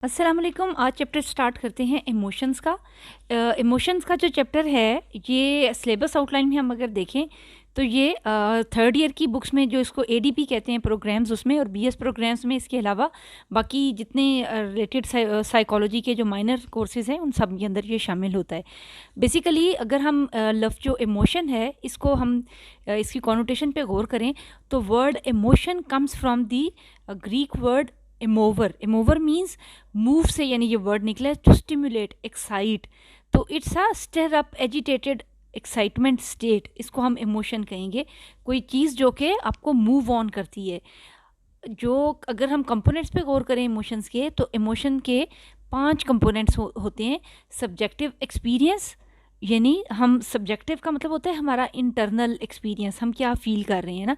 अस्सलाम वालेकुम। आज चैप्टर स्टार्ट करते हैं इमोशंस का। इमोशंस का जो चैप्टर है ये सिलेबस आउटलाइन में हम अगर देखें तो ये थर्ड ईयर की बुक्स में जो इसको एडीपी कहते हैं प्रोग्राम्स उसमें और बीएस प्रोग्राम्स में, इसके अलावा बाकी जितने रिलेटेड साइकोलॉजी के जो माइनर कोर्सेज हैं उन सब के अंदर ये शामिल होता है। बेसिकली अगर हम लफ्ज़ जो इमोशन है इसको हम इसकी कॉनोटेशन पे गौर करें तो word emotion comes from the Greek word emovere. Emovere means move से, यानी ये वर्ड निकला है टू स्टिमुलेट, एक्साइट। तो it's a stir up, agitated, excitement state, इसको हम इमोशन कहेंगे। कोई चीज़ जो कि आपको मूव ऑन करती है। जो अगर हम कंपोनेंट्स पे गौर करें इमोशंस के, तो इमोशन के 5 कंपोनेंट्स होते हैं। सब्जेक्टिव एक्सपीरियंस, यानी हम सब्जेक्टिव का मतलब होता है हमारा इंटरनल एक्सपीरियंस, हम क्या फील कर रहे हैं ना।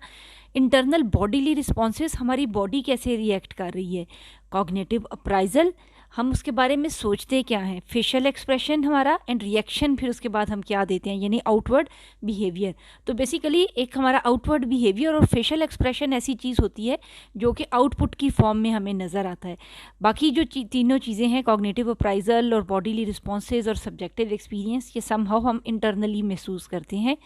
इंटरनल बॉडीली रिस्पॉन्सेस, हमारी बॉडी कैसे रिएक्ट कर रही है। कॉग्निटिव अप्राइजल, हम उसके बारे में सोचते क्या हैं। फेशियल एक्सप्रेशन हमारा, एंड रिएक्शन फिर उसके बाद हम क्या देते हैं, यानी आउटवर्ड बिहेवियर। तो बेसिकली एक हमारा आउटवर्ड बिहेवियर और फेशियल एक्सप्रेशन ऐसी चीज़ होती है जो कि आउटपुट की फॉर्म में हमें नज़र आता है। बाकी जो तीनों चीज़ें हैं, कॉग्निटिव अप्राइजल और बॉडीली रिस्पॉन्सेज और सब्जेक्टिव एक्सपीरियंस, ये समहाउ हम इंटरनली महसूस करते हैं।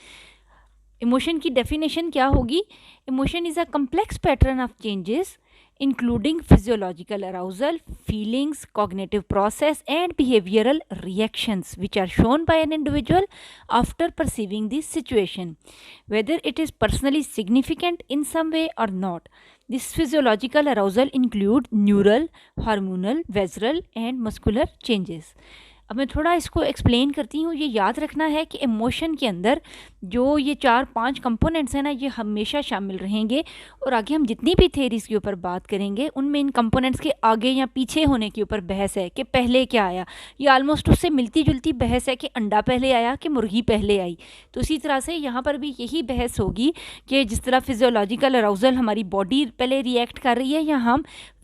इमोशन की डेफिनेशन क्या होगी? Emotion is a complex pattern of changes including physiological arousal, feelings, cognitive process and behavioral reactions which are shown by an individual after perceiving the situation, whether it is personally significant in some way or not. This physiological arousal include neural, hormonal, visceral and muscular changes. अब मैं थोड़ा इसको explain करती हूँ। ये याद रखना है कि इमोशन के अंदर जो ये 4-5 कंपोनेंट्स हैं ना, ये हमेशा शामिल रहेंगे। और आगे हम जितनी भी थेरीज़ के ऊपर बात करेंगे उनमें इन कंपोनेंट्स के आगे या पीछे होने के ऊपर बहस है कि पहले क्या आया। ये ऑलमोस्ट उससे मिलती जुलती बहस है कि अंडा पहले आया कि मुर्गी पहले आई। तो इसी तरह से यहाँ पर भी यही बहस होगी कि जिस तरह फिजियोलॉजिकल अराउजल हमारी बॉडी पहले रिएक्ट कर रही है या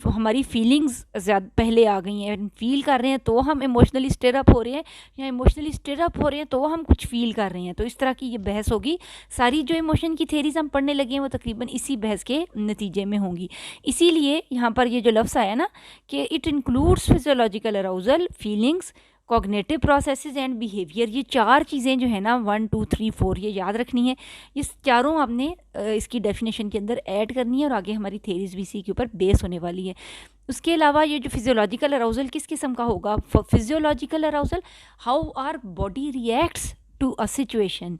हमारी फीलिंग्स ज़्यादा पहले आ गई हैं, फील कर रहे हैं तो हम इमोशनली स्टिर अप हो रहे हैं, या इमोशनली स्टिर अप हो रहे हैं तो हम कुछ फील कर रहे हैं। तो इस तरह की ये बहस होगी। सारी जो इमोशन की थेरीज हम पढ़ने लगे हैं वो तकरीबन इसी बहस के नतीजे में होंगी। इसीलिए यहाँ पर ये जो लफ्ज़ आया ना कि it includes physiological arousal, feelings, cognitive processes and behaviour, ये 4 चीज़ें जो है ना 1 2 3 4 ये याद रखनी है। ये चारों आपने इसकी डेफिनेशन के अंदर ऐड करनी है और आगे हमारी थेरीज भी इसी के ऊपर बेस होने वाली है। उसके अलावा ये जो फिजियोलॉजिकल अराउजल किस किस्म का होगा? Physiological arousal, how our body reacts to a situation.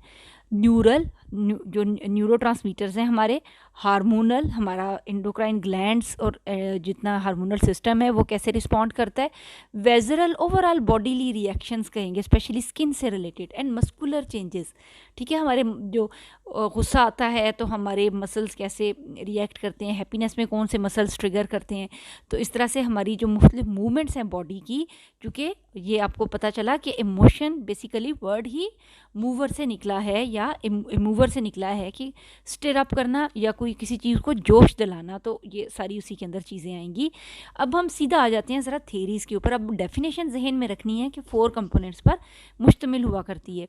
Neural, जो न्यूरोट्रांसमीटर्स हैं हमारे। हार्मोनल, हमारा एंडोक्राइन ग्लैंड्स और जितना हार्मोनल सिस्टम है वो कैसे रिस्पॉन्ड करता है। वेजरल, ओवरऑल बॉडीली रिएक्शंस कहेंगे स्पेशली स्किन से रिलेटेड। एंड मस्कुलर चेंजेस, ठीक है, हमारे जो गुस्सा आता है तो हमारे मसल्स कैसे रिएक्ट करते हैं, हैप्पीनेस में कौन से मसल्स ट्रिगर करते हैं। तो इस तरह से हमारी जो मुख्तलिफ मूवमेंट्स हैं बॉडी की, क्योंकि ये आपको पता चला कि इमोशन बेसिकली वर्ड ही मूवर से निकला है या मूवर से निकला है कि स्टिर अप करना या कोई किसी चीज़ को जोश दिलाना। तो ये सारी उसी के अंदर चीज़ें आएंगी। अब हम सीधा आ जाते हैं ज़रा थेरीज़ के ऊपर। अब डेफिनेशन जहन में रखनी है कि 4 कंपोनेंट्स पर मुश्तमिल हुआ करती है।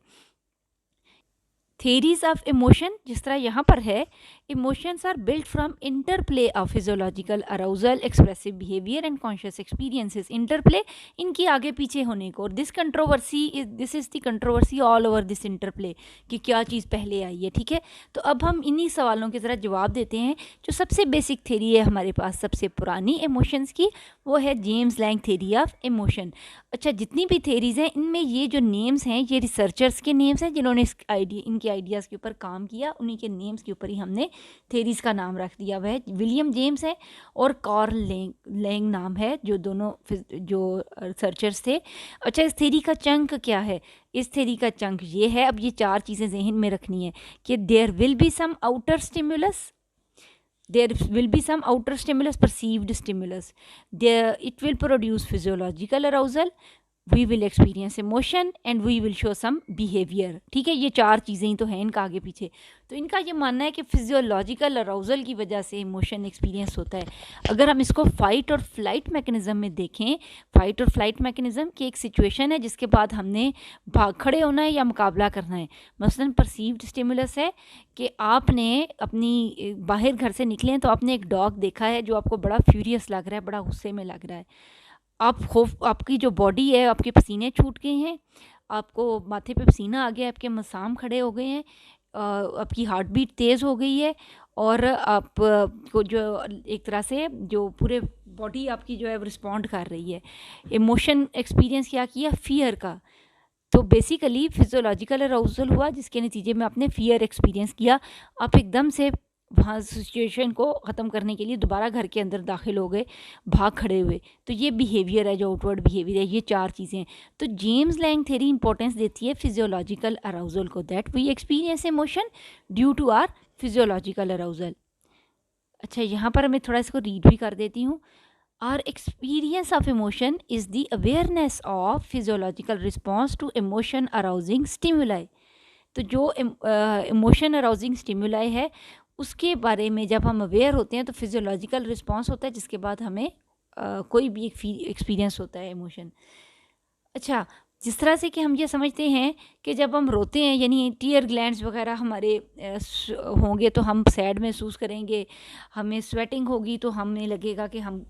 थेरीज ऑफ इमोशन जिस तरह यहाँ पर है, emotions are built from interplay of physiological arousal, expressive behaviour and conscious experiences. Interplay, इनकी आगे पीछे होने को। This is the controversy all over this interplay, कि क्या चीज़ पहले आई है। ठीक है, तो अब हम इन्हीं सवालों के ज़रा जवाब देते हैं। जो सबसे बेसिक थेरी है हमारे पास, सबसे पुरानी इमोशंस की, वो है James Lange theory of emotion. अच्छा, जितनी भी थेरीज़ हैं इनमें ये जो नेम्स हैं ये रिसर्चर्स के नेम्स हैं जिन्होंने इनके आइडियाज़ के ऊपर काम किया। उन्हीं के नेम्स के ऊपर ही हमने थेरीज़ का नाम रख दिया। वह विलियम जेम्स है और कार्ल लैंग नाम है, जो दोनों जो रिसर्चर्स थे। अच्छा, इस थेरी का चंक क्या है? इस थेरी का चंक ये है, अब ये 4 चीज़ें जहन में रखनी है कि there will be some outer stimulus, perceived stimulus. It will produce physiological arousal, we will experience emotion and we will show some behavior. ठीक है, ये 4 चीज़ें ही तो हैं इनका आगे पीछे। तो इनका ये मानना है कि फिजियोलॉजिकल अराउजल की वजह से इमोशन एक्सपीरियंस होता है। अगर हम इसको फाइट और फ्लाइट मैकेनिज़्म में देखें, फाइट और फ्लाइट मैकेनिज़्म की एक सिचुएशन है जिसके बाद हमने भाग खड़े होना है या मुकाबला करना है। मसलन परसीव्ड स्टिमुलस है कि आपने अपनी बाहर घर से निकले तो आपने एक डॉग देखा है जो आपको बड़ा फ्यूरियस लग रहा है, बड़ा गुस्से में लग रहा है। आप खौफ, आपकी जो बॉडी है, आपके पसीने छूट गए हैं, आपको माथे पे पसीना आ गया, आपके मसाम खड़े हो गए हैं, आपकी हार्ट बीट तेज़ हो गई है, और आप को जो एक तरह से जो पूरे बॉडी आपकी जो है रिस्पॉन्ड कर रही है। इमोशन एक्सपीरियंस क्या किया? फियर का। तो बेसिकली फिजियोलॉजिकल अराउजल हुआ, जिसके नतीजे में आपने फियर एक्सपीरियंस किया। आप एकदम से वहाँ सिचुएशन को ख़त्म करने के लिए दोबारा घर के अंदर दाखिल हो गए, भाग खड़े हुए। तो ये बिहेवियर है, जो आउटवर्ड बिहेवियर है, ये 4 चीज़ें हैं। तो जेम्स लैंग थ्योरी इंपॉर्टेंस देती है फिजियोलॉजिकल अराउजल को, that we experience emotion due to our physiological arousal. अच्छा, यहाँ पर मैं थोड़ा इसको रीड भी कर देती हूँ। Our experience of emotion is the awareness of physiological response to emotion arousing stimuli. तो जो इमोशन अराउजिंग स्टिमुलाई है, उसके बारे में जब हम अवेयर होते हैं तो फिजियोलॉजिकल रिस्पॉन्स होता है, जिसके बाद हमें कोई भी एक एक्सपीरियंस होता है इमोशन। अच्छा, जिस तरह से कि हम ये समझते हैं कि जब हम रोते हैं, यानी टीयर ग्लैंड्स वगैरह हमारे होंगे तो हम सैड महसूस करेंगे, हमें स्वेटिंग होगी तो हमें लगेगा कि हम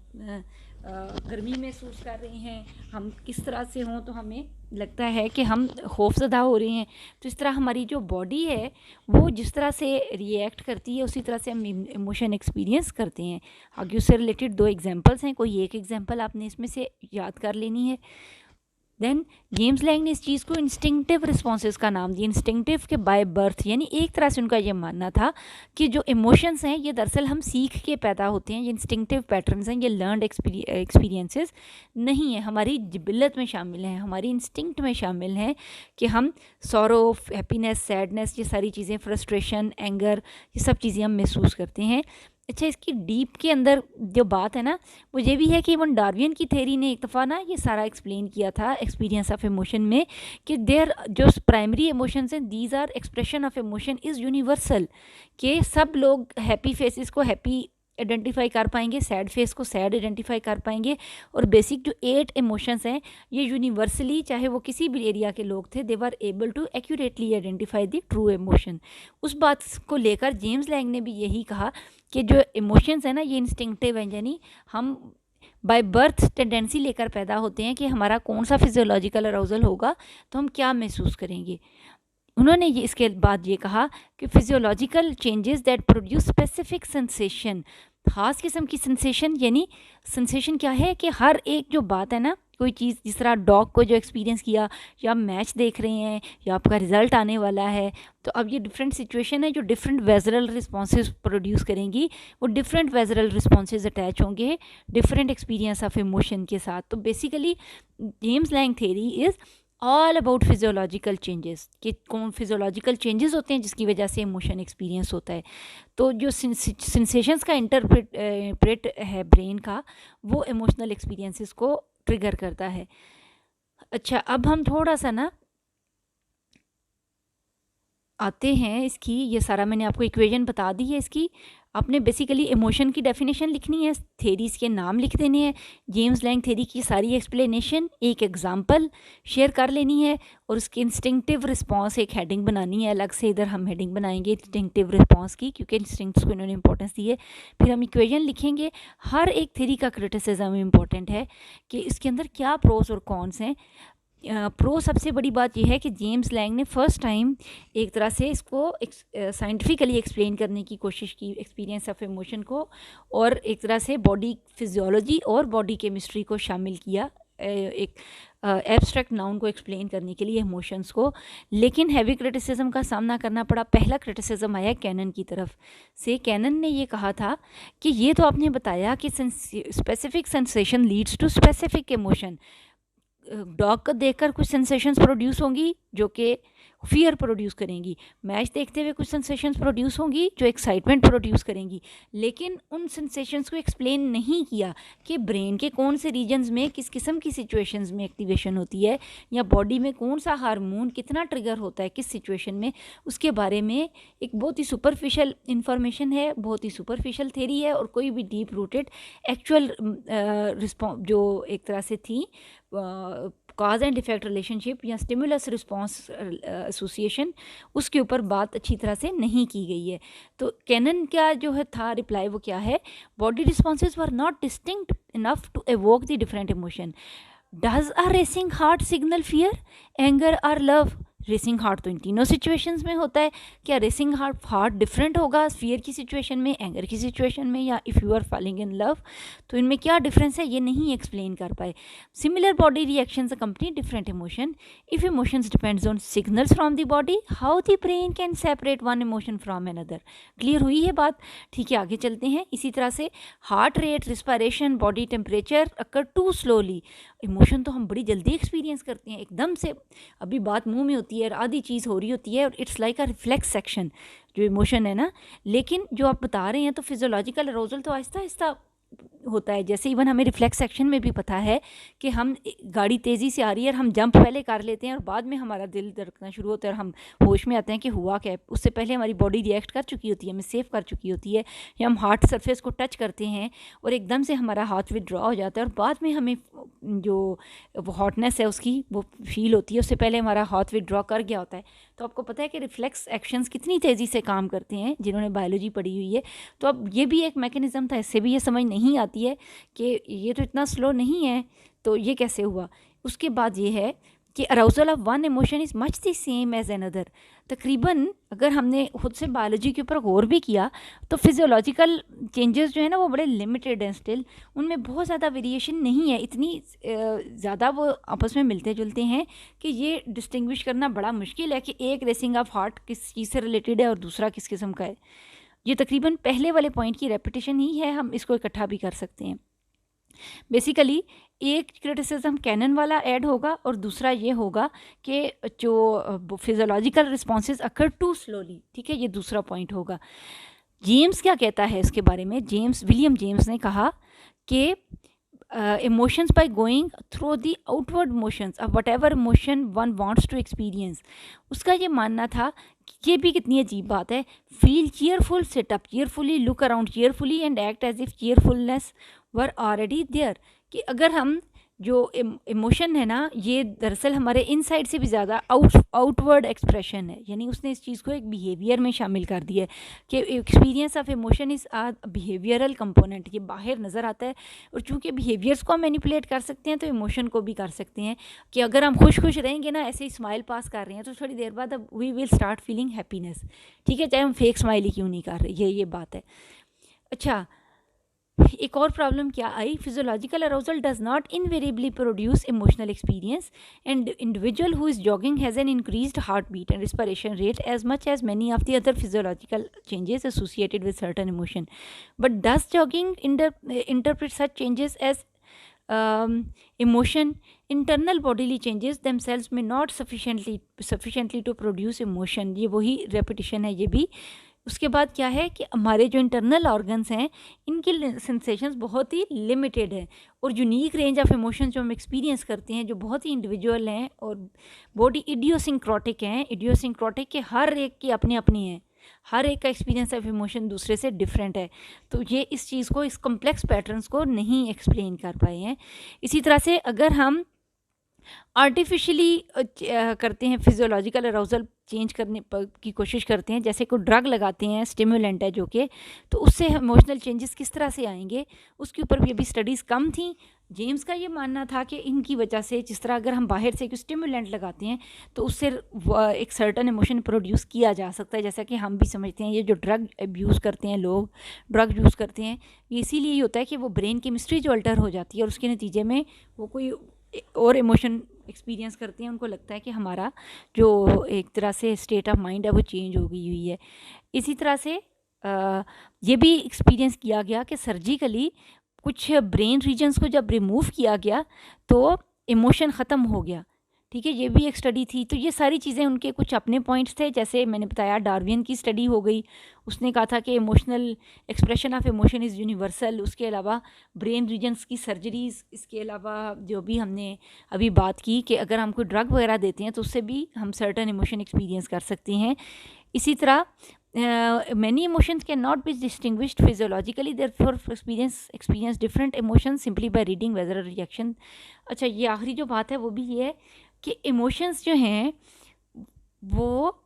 गर्मी महसूस कर रहे हैं, हम किस तरह से हों तो हमें लगता है कि हम खौफजदा हो रहे हैं। तो इस तरह हमारी जो बॉडी है वो जिस तरह से रिएक्ट करती है, उसी तरह से हम इमोशन एक्सपीरियंस करते हैं। आगे उससे रिलेटेड 2 एग्जांपल्स हैं, कोई एक एग्जांपल आपने इसमें से याद कर लेनी है। देन जेम्स लैंग ने इस चीज़ को इंस्टिंक्टिव रिस्पॉन्सेज का नाम दिया। इंस्टिंक्टिव के बाय बर्थ, यानी एक तरह से उनका ये मानना था कि जो इमोशंस हैं ये दरअसल हम सीख के पैदा होते हैं, ये इंस्टिंक्टिव पैटर्न्स हैं, ये लर्नड एक्सपीरियंसेस नहीं है, हमारी जिबिलत में शामिल हैं, हमारी इंस्टिंक्ट में शामिल हैं कि हम सॉरो, हैप्पीनेस, सैडनेस, ये सारी चीज़ें, फ्रस्ट्रेशन, एंगर, ये सब चीज़ें हम महसूस करते हैं। अच्छा, इसकी डीप के अंदर जो बात है ना, वो ये भी है कि इवन डार्विन की थेरी ने एक दफ़ा ना ये सारा एक्सप्लेन किया था एक्सपीरियंस ऑफ इमोशन में, कि देयर जो प्राइमरी इमोशंस हैं, these are expression of emotion is universal, कि सब लोग हैप्पी फेसेस को हैप्पी आइडेंटिफाई कर पाएंगे, सैड फेस को सैड आइडेंटिफाई कर पाएंगे, और बेसिक जो 8 इमोशंस हैं ये यूनिवर्सली, चाहे वो किसी भी एरिया के लोग थे, they were able to accurately identify the true emotion. उस बात को लेकर जेम्स लैंग ने भी यही कहा कि जो इमोशंस है ना ये इंस्टिंक्टिव हैं, यानी हम बाय बर्थ टेंडेंसी लेकर पैदा होते हैं कि हमारा कौन सा फिजियोलॉजिकल अराउजल होगा तो हम क्या महसूस करेंगे। उन्होंने ये इसके बाद ये कहा कि physiological changes that produce specific sensation, ख़ास किस्म की सेंसेशन, यानी सेंसेशन क्या है कि हर एक जो बात है ना, कोई चीज़, जिस तरह डॉग को जो एक्सपीरियंस किया, या आप मैच देख रहे हैं, या आपका रिज़ल्ट आने वाला है, तो अब ये डिफरेंट सिचुएशन है जो डिफरेंट वेजरल रिस्पॉन्सेज प्रोड्यूस करेंगी, वो डिफरेंट वेजरल रिस्पॉन्सेज अटैच होंगे डिफरेंट एक्सपीरियंस ऑफ इमोशन के साथ। तो basically James Lang theory is all about physiological changes, कि कौन फिजियोलॉजिकल चेंजेस होते हैं जिसकी वजह से इमोशन एक्सपीरियंस होता है। तो जो सेंसेशंस का इंटरप्रेट है ब्रेन का, वो इमोशनल एक्सपीरियंसेस को ट्रिगर करता है। अच्छा, अब हम थोड़ा सा ना आते हैं इसकी, ये सारा मैंने आपको इक्वेशन बता दी है इसकी। आपने बेसिकली इमोशन की डेफिनेशन लिखनी है, थेरीज़ के नाम लिख देने हैं, जेम्स लैंग थेरी की सारी एक्सप्लेनेशन, एक एग्जांपल शेयर कर लेनी है, और उसकी इंस्टिंक्टिव रिस्पांस एक हेडिंग बनानी है अलग से। इधर हम हेडिंग बनाएंगे इंस्टिंक्टिव रिस्पांस की, क्योंकि इंस्टिंक्ट्स को इन्होंने इंपॉर्टेंस दी है। फिर हम इक्वेशन लिखेंगे। हर एक थेरी का क्रिटिसिज्म इंपॉर्टेंट है कि इसके अंदर क्या प्रोस और कॉन्स हैं। प्रो सबसे बड़ी बात यह है कि जेम्स लैंग ने फर्स्ट टाइम एक तरह से इसको साइंटिफिकली एक्सप्लेन करने की कोशिश की, एक्सपीरियंस ऑफ इमोशन को, और एक तरह से बॉडी फिजियोलॉजी और बॉडी केमिस्ट्री को शामिल किया एक एब्स्ट्रैक्ट नाउन को एक्सप्लेन करने के लिए, इमोशंस को। लेकिन हैवी क्रिटिसिज्म का सामना करना पड़ा। पहला क्रिटिसिज्म आया कैनन की तरफ से। कैनन ने ये कहा था कि ये तो आपने बताया कि specific sensation leads to specific emotion, dog को देखकर कुछ सेंसेशंस प्रोड्यूस होंगी जो कि फियर प्रोड्यूस करेंगी, मैच देखते हुए कुछ सेंसेशंस प्रोड्यूस होंगी जो एक्साइटमेंट प्रोड्यूस करेंगी, लेकिन उन सेंसेशंस को एक्सप्लेन नहीं किया कि ब्रेन के कौन से रीजन्स में किस किस्म की सिचुएशंस में एक्टिवेशन होती है, या बॉडी में कौन सा हार्मोन कितना ट्रिगर होता है किस सिचुएशन में। उसके बारे में एक बहुत ही सुपरफिशियल इन्फॉर्मेशन है, बहुत ही सुपरफिशियल थेरी है, और कोई भी डीप रूटेड एक्चुअल जो एक तरह से थी कॉज एंड इफेक्ट रिलेशनशिप या स्टिमुलस रिस्पॉन्स एसोसिएशन, उसके ऊपर बात अच्छी तरह से नहीं की गई है। तो कैनन का जो है था रिप्लाई, वो क्या है, body responses were not distinct enough to evoke the different emotion. Does a racing heart signal fear, anger और लव? रेसिंग हार्ट तो इन तीनों सिचुएशंस में होता है। क्या रेसिंग हार्ट डिफरेंट होगा फियर की सिचुएशन में, एंगर की सिचुएशन में, या if you are falling in love? तो इनमें क्या डिफरेंस है, ये नहीं एक्सप्लेन कर पाए। Similar body reactions accompany different emotion. If emotions depends on signals from the body, how the brain can separate one emotion from another? Clear हुई है बात? ठीक है, आगे चलते हैं। इसी तरह से heart rate, respiration, body temperature occur too slowly. Emotion तो हम बड़ी जल्दी एक्सपीरियंस करते हैं, एकदम से अभी बात मुंह में होती है और आधी चीज़ हो रही होती है, और it's like a reflex section जो इमोशन है ना। लेकिन जो आप बता रहे हैं तो फिजियोलॉजिकल अरोजल तो आहिस्ता आहिस्ता होता है। जैसे इवन हमें रिफ्लेक्स सेक्शन में भी पता है कि हम गाड़ी तेज़ी से आ रही है और हम जंप पहले कर लेते हैं और बाद में हमारा दिल धड़कना शुरू होता है और हम होश में आते हैं कि हुआ क्या है। उससे पहले हमारी बॉडी रिएक्ट कर चुकी होती है, हमें सेव कर चुकी होती है, या हम हार्ट सरफेस को टच करते हैं और एकदम से हमारा हाथ विदड्रॉ हो जाता है और बाद में हमें जो हॉटनेस है उसकी वो फील होती है, उससे पहले हमारा हाथ विदड्रॉ कर गया होता है। तो आपको पता है कि रिफ्लेक्स एक्शंस कितनी तेज़ी से काम करते हैं जिन्होंने बायोलॉजी पढ़ी हुई है। तो अब ये भी एक मैकेनिज़्म था, इससे भी ये समझ नहीं आती है कि ये तो इतना स्लो नहीं है, तो ये कैसे हुआ। उसके बाद ये है कि arousal of one emotion is much the same as another. तकरीबन अगर हमने खुद से बायोलॉजी के ऊपर गौर भी किया तो फिजियोलॉजिकल चेंजेस जो है ना वो बड़े लिमिटेड हैं स्टिल, उनमें बहुत ज़्यादा वेरिएशन नहीं है, इतनी ज़्यादा वो आपस में मिलते जुलते हैं कि ये डिस्टिंग्विश करना बड़ा मुश्किल है कि एक रेसिंग ऑफ हार्ट किस चीज़ से रिलेटेड है और दूसरा किस किस्म का है। ये तकरीबन पहले वाले पॉइंट की रेपिटेशन ही है, हम इसको इकट्ठा भी कर सकते हैं। बेसिकली एक क्रिटिसिज्म कैनन वाला ऐड होगा और दूसरा ये होगा कि जो physiological responses occur too slowly, ठीक है, ये दूसरा पॉइंट होगा। जेम्स क्या कहता है इसके बारे में, विलियम जेम्स ने कहा कि emotions by going through the outward motions of whatever emotion one wants to experience. उसका ये मानना था कि ये भी कितनी अजीब बात है, feel cheerful, sit up cheerfully, look around cheerfully and act as if cheerfulness were already there. कि अगर हम जो इमोशन है ना, ये दरअसल हमारे इनसाइड से भी ज़्यादा आउटवर्ड एक्सप्रेशन है, यानी उसने इस चीज़ को एक बिहेवियर में शामिल कर दिया है कि experience of emotion is a behavioural component. ये बाहर नज़र आता है और चूंकि बिहेवियर्स को हम मैनिपुलेट कर सकते हैं तो इमोशन को भी कर सकते हैं। कि अगर हम खुश खुश रहेंगे ना, ऐसे ही स्माइल पास कर रहे हैं, तो थोड़ी देर बाद अब we will start feeling happiness, ठीक है, चाहे हम फेक स्माइल ही क्यों नहीं कर रहे, ये बात है। अच्छा, एक और प्रॉब्लम क्या आई, physiological arousal does not invariably produce emotional experience and individual who is jogging has an increased heart beat and respiration rate as much as many of the other physiological changes associated with certain emotion, but does jogging interpret such changes as emotion? Internal bodily changes themselves may not sufficiently to produce emotion। ये वही repetition है ये भी। उसके बाद क्या है कि हमारे जो इंटरनल ऑर्गन्स हैं इनकी सेंसेशंस बहुत ही लिमिटेड है और यूनिक रेंज ऑफ इमोशंस जो हम एक्सपीरियंस करते हैं जो बहुत ही इंडिविजुअल हैं और बॉडी इडियोसिंक्रोटिक हैं। इडियोसिंक्रोटिक के हर एक की अपनी अपनी है, हर एक का एक्सपीरियंस ऑफ इमोशन दूसरे से डिफरेंट है। तो ये इस चीज़ को, इस कॉम्प्लेक्स पैटर्न्स को नहीं एक्सप्लेन कर पाए हैं। इसी तरह से अगर हम आर्टिफिशियली करते हैं, फिजियोलॉजिकल अराउजल चेंज करने की कोशिश करते हैं, जैसे कोई ड्रग लगाते हैं, स्टिमुलेंट है जो कि, तो उससे इमोशनल चेंजेस किस तरह से आएंगे उसके ऊपर भी अभी स्टडीज़ कम थी। जेम्स का ये मानना था कि इनकी वजह से, जिस तरह अगर हम बाहर से कोई स्टिमुलेंट लगाते हैं तो उससे एक सर्टन इमोशन प्रोड्यूस किया जा सकता है। जैसा कि हम भी समझते हैं ये जो ड्रग अब्यूज़ करते हैं, लोग ड्रग यूज़ करते हैं, ये इसीलिए होता है कि वो ब्रेन केमिस्ट्री जो अल्टर हो जाती है और उसके नतीजे में वो कोई और इमोशन एक्सपीरियंस करते हैं, उनको लगता है कि हमारा जो एक तरह से स्टेट ऑफ माइंड है वो चेंज हो गई हुई है। इसी तरह से ये भी एक्सपीरियंस किया गया कि सर्जिकली कुछ ब्रेन रीजन्स को जब रिमूव किया गया तो इमोशन ख़त्म हो गया, ठीक है, ये भी एक स्टडी थी। तो ये सारी चीज़ें उनके कुछ अपने पॉइंट्स थे। जैसे मैंने बताया डार्विन की स्टडी हो गई, उसने कहा था कि emotional expression of emotion is universal. उसके अलावा ब्रेन रीजन्स की सर्जरीज़, इसके अलावा जो भी हमने अभी बात की कि अगर हम कोई ड्रग वगैरह देते हैं तो उससे भी हम सर्टन इमोशन एक्सपीरियंस कर सकते हैं। इसी तरह many emotions cannot be distinguished physiologically, therefore experience different emotions simply by reading whether a reaction. अच्छा, ये आखिरी जो बात है वो भी ये है कि इमोशंस जो हैं वो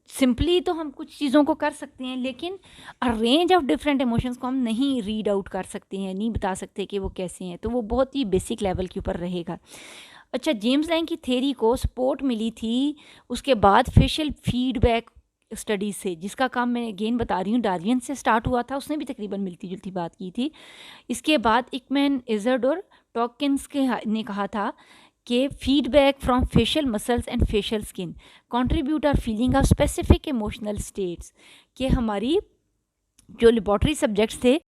सिंपली तो हम कुछ चीज़ों को कर सकते हैं, लेकिन अ रेंज ऑफ डिफरेंट इमोशंस को हम नहीं रीड आउट कर सकते हैं, नहीं बता सकते कि वो कैसे हैं, तो वो बहुत ही बेसिक लेवल के ऊपर रहेगा। अच्छा, जेम्स लैंग की थ्योरी को सपोर्ट मिली थी उसके बाद फेशियल फीडबैक स्टडीज से, जिसका काम मैं अगेन बता रही हूँ डार्विन से स्टार्ट हुआ था, उसने भी तकरीबन मिलती जुलती बात की थी। इसके बाद इकमैन, इजर्ड और टॉकिंस ने कहा था कि feedback from facial muscles and facial skin contribute our feeling of specific emotional states, कि हमारी जो लेबॉर्ट्री सब्जेक्ट्स थे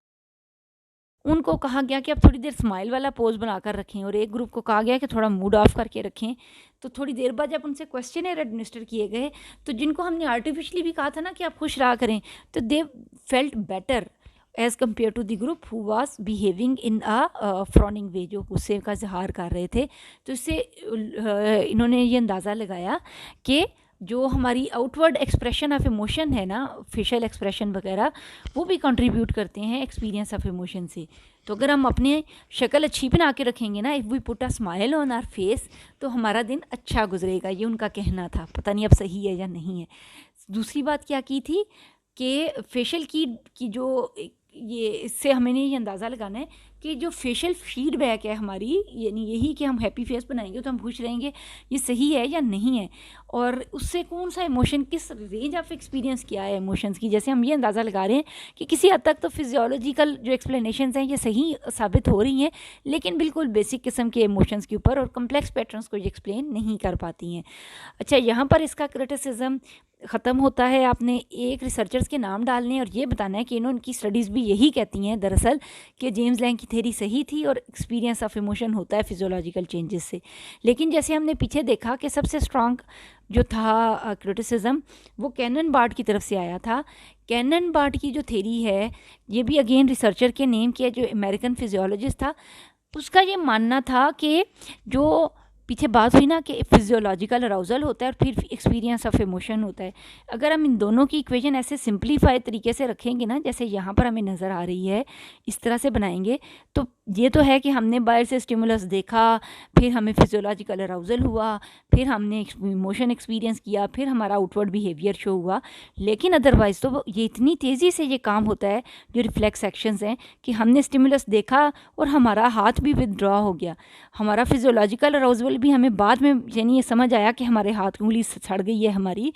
उनको कहा गया कि आप थोड़ी देर स्माइल वाला पोज बनाकर रखें, और एक ग्रुप को कहा गया कि थोड़ा मूड ऑफ करके रखें। तो थोड़ी देर बाद जब उनसे क्वेश्चनर एडमिनिस्टर किए गए, तो जिनको हमने आर्टिफिशियली भी कहा था ना कि आप खुश रहा करें, तो they felt better as compare to the group who was behaving in a frowning way, जो गुस्से का इजहार कर रहे थे। तो इससे इन्होंने ये अंदाज़ा लगाया कि जो हमारी आउटवर्ड एक्सप्रेशन ऑफ इमोशन है ना, फेशियल एक्सप्रेशन वगैरह, वो भी कंट्रीब्यूट करते हैं एक्सपीरियंस ऑफ इमोशन से। तो अगर हम अपने शक्ल अच्छी बना के रखेंगे ना, if we put a smile on our face, तो हमारा दिन अच्छा गुजरेगा, ये उनका कहना था। पता नहीं अब सही है या नहीं है। दूसरी बात क्या की थी कि फेशियल की जो ये, इससे हमें ये अंदाज़ा लगाना है कि जो फेशियल फीडबैक है हमारी, यानी यही कि हम हैप्पी फेस बनाएंगे तो हम खुश रहेंगे, ये सही है या नहीं है, और उससे कौन सा इमोशन, किस रेंज ऑफ एक्सपीरियंस किया है इमोशंस की। जैसे हम ये अंदाज़ा लगा रहे हैं कि किसी हद तक तो फिजियोलॉजिकल जो एक्सप्लेनेशंस हैं ये सही साबित हो रही हैं, लेकिन बिल्कुल बेसिक किस्म के इमोशंस के ऊपर और कम्प्लेक्स पैटर्न्स को ये एक्सप्लेन नहीं कर पाती हैं। अच्छा, यहाँ पर इसका क्रिटिसिज्म ख़त्म होता है। आपने एक रिसर्चर्स के नाम डालने और ये बताना है कि उनकी स्टडीज़ भी यही कहती हैं दरअसल कि जेम्स लैंग की थ्योरी सही थी और एक्सपीरियंस ऑफ इमोशन होता है फिजियोलॉजिकल चेंजेस से। लेकिन जैसे हमने पीछे देखा कि सबसे स्ट्रॉन्ग जो था क्रिटिसिज्म वो कैनन बार्ड की तरफ से आया था। कैनन बार्ड की जो थ्योरी है, ये भी अगेन रिसर्चर के नेम किया, जो अमेरिकन फिजियोलॉजिस्ट था, उसका ये मानना था कि जो पीछे बात हुई ना कि फिजियोलॉजिकल अराउजल होता है और फिर एक्सपीरियंस ऑफ इमोशन होता है, अगर हम इन दोनों की इक्वेशन ऐसे सिंप्लीफाइड तरीके से रखेंगे ना, जैसे यहाँ पर हमें नज़र आ रही है, इस तरह से बनाएंगे, तो ये तो है कि हमने बाहर से स्टिमुलस देखा, फिर हमें फिजियोलॉजिकल अराउजल हुआ, फिर हमने इमोशन एक्सपीरियंस किया, फिर हमारा आउटवर्ड बिहेवियर शो हुआ। लेकिन अदरवाइज़ तो ये इतनी तेज़ी से ये काम होता है जो रिफ्लेक्स एक्शंस हैं कि हमने स्टिमुलस देखा और हमारा हाथ भी विदड्रॉ हो गया, हमारा फिजियोलॉजिकल अराउजल भी हमें बाद में यानी ये समझ आया कि हमारे हाथ की उंगली सड़ गई है हमारी,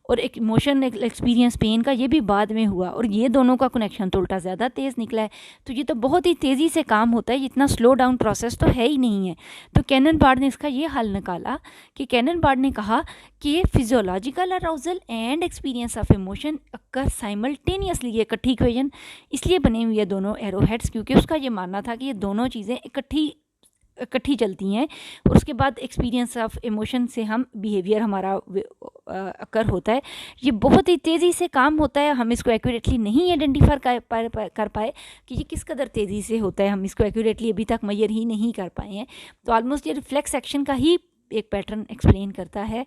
और एक इमोशन एक्सपीरियंस पेन का ये भी बाद में हुआ, और ये दोनों का कनेक्शन तो उल्टा ज़्यादा तेज़ निकला है। तो ये तो बहुत ही तेज़ी से काम होता है, इतना स्लो डाउन प्रोसेस तो है ही नहीं है। तो कैनन बार्ड ने इसका ये हल निकाला कि कैनन बार्ड ने कहा कि physiological arousal and experience of emotion occur simultaneously, ये इकट्ठी इक्वेशन इसलिए बनी हुई है दोनों एरोहेड्स, क्योंकि उसका ये मानना था कि ये दोनों चीज़ें इकट्ठी चलती हैं, और उसके बाद एक्सपीरियंस ऑफ इमोशन से हम बिहेवियर हमारा अकर होता है। ये बहुत ही तेज़ी से काम होता है, हम इसको एक्यूरेटली नहीं आइडेंटिफाई कर पाए कि ये किस कदर तेज़ी से होता है, हम इसको एक्यूरेटली अभी तक मेजर ही नहीं कर पाए हैं। तो ऑलमोस्ट ये रिफ्लेक्स एक्शन का ही एक पैटर्न एक्सप्लेन करता है।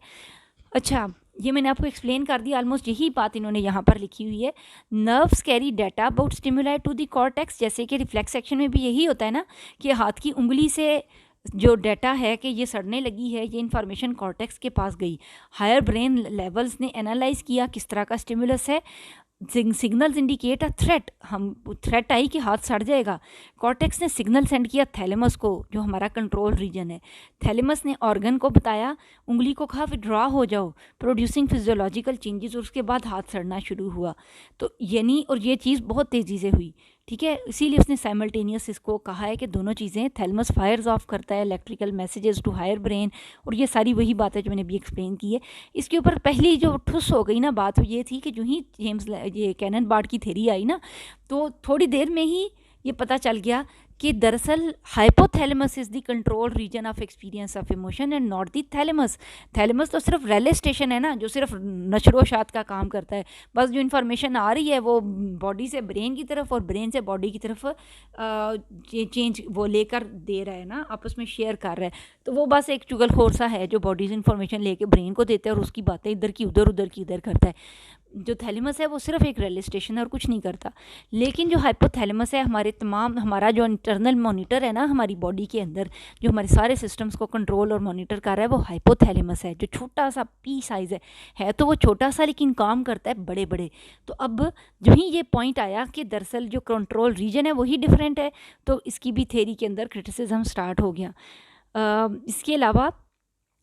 अच्छा, ये मैंने आपको एक्सप्लेन कर दिया, ऑलमोस्ट यही बात इन्होंने यहाँ पर लिखी हुई है। Nerves carry data about stimuli to the cortex, जैसे कि रिफ्लेक्स एक्शन में भी यही होता है ना कि हाथ की उंगली से जो डाटा है कि ये सड़ने लगी है, ये इन्फॉर्मेशन कॉर्टेक्स के पास गई, हायर ब्रेन लेवल्स ने एनालाइज किया किस तरह का स्टिमुलस है, सिग्नल्स इंडिकेट अ थ्रेट, हम थ्रेट आई कि हाथ सड़ जाएगा, कॉर्टेक्स ने सिग्नल सेंड किया थैलेमस को जो हमारा कंट्रोल रीजन है, थैलेमस ने ऑर्गन को बताया, उंगली को कहा विड्रॉ हो जाओ, प्रोड्यूसिंग फिजियोलॉजिकल चेंजेस, और उसके बाद हाथ सड़ना शुरू हुआ। तो यानी और ये चीज़ बहुत तेज़ी से हुई, ठीक है, इसीलिए उसने साइमल्टेनियस इसको कहा है कि दोनों चीज़ें, थैलेमस फायर्स ऑफ करता है electrical messages to higher brain, और ये सारी वही बात है जो मैंने अभी एक्सप्लेन की है। इसके ऊपर पहली जो ठुस हो गई ना बात, वो ये थी कि जो ही जेम्स ये कैनन बार्ड की थ्योरी आई ना, तो थोड़ी देर में ही ये पता चल गया कि दरअसल hypothalamus is the control region of experience of emotion and not the thalamus. Thalamus तो सिर्फ रेले स्टेशन है ना, जो सिर्फ नशरोशात का काम करता है, बस जो इन्फॉर्मेशन आ रही है वो बॉडी से ब्रेन की तरफ और ब्रेन से बॉडी की तरफ चेंज वो लेकर दे रहा है ना, आपस में शेयर कर रहा है। तो वो बस एक चुगलखोर सा है जो बॉडी से इन्फॉर्मेशन लेके ब्रेन को देता है और उसकी बातें इधर की उधर, उधर की इधर करता है। जो थैलेमस है वो सिर्फ एक रेले स्टेशन है और कुछ नहीं करता। लेकिन जो हाइपोथैलेमस है हमारा जो इंटरनल मॉनिटर है ना हमारी बॉडी के अंदर, जो हमारे सारे सिस्टम्स को कंट्रोल और मॉनिटर कर रहा है, वो हाइपोथैलेमस है, जो छोटा सा पी साइज़ है तो वो छोटा सा लेकिन काम करता है बड़े बड़े। तो अब जो ही ये पॉइंट आया कि दरअसल जो कंट्रोल रीजन है वही डिफरेंट है, तो इसकी भी थेरी के अंदर क्रिटिसिज्म स्टार्ट हो गया। इसके अलावा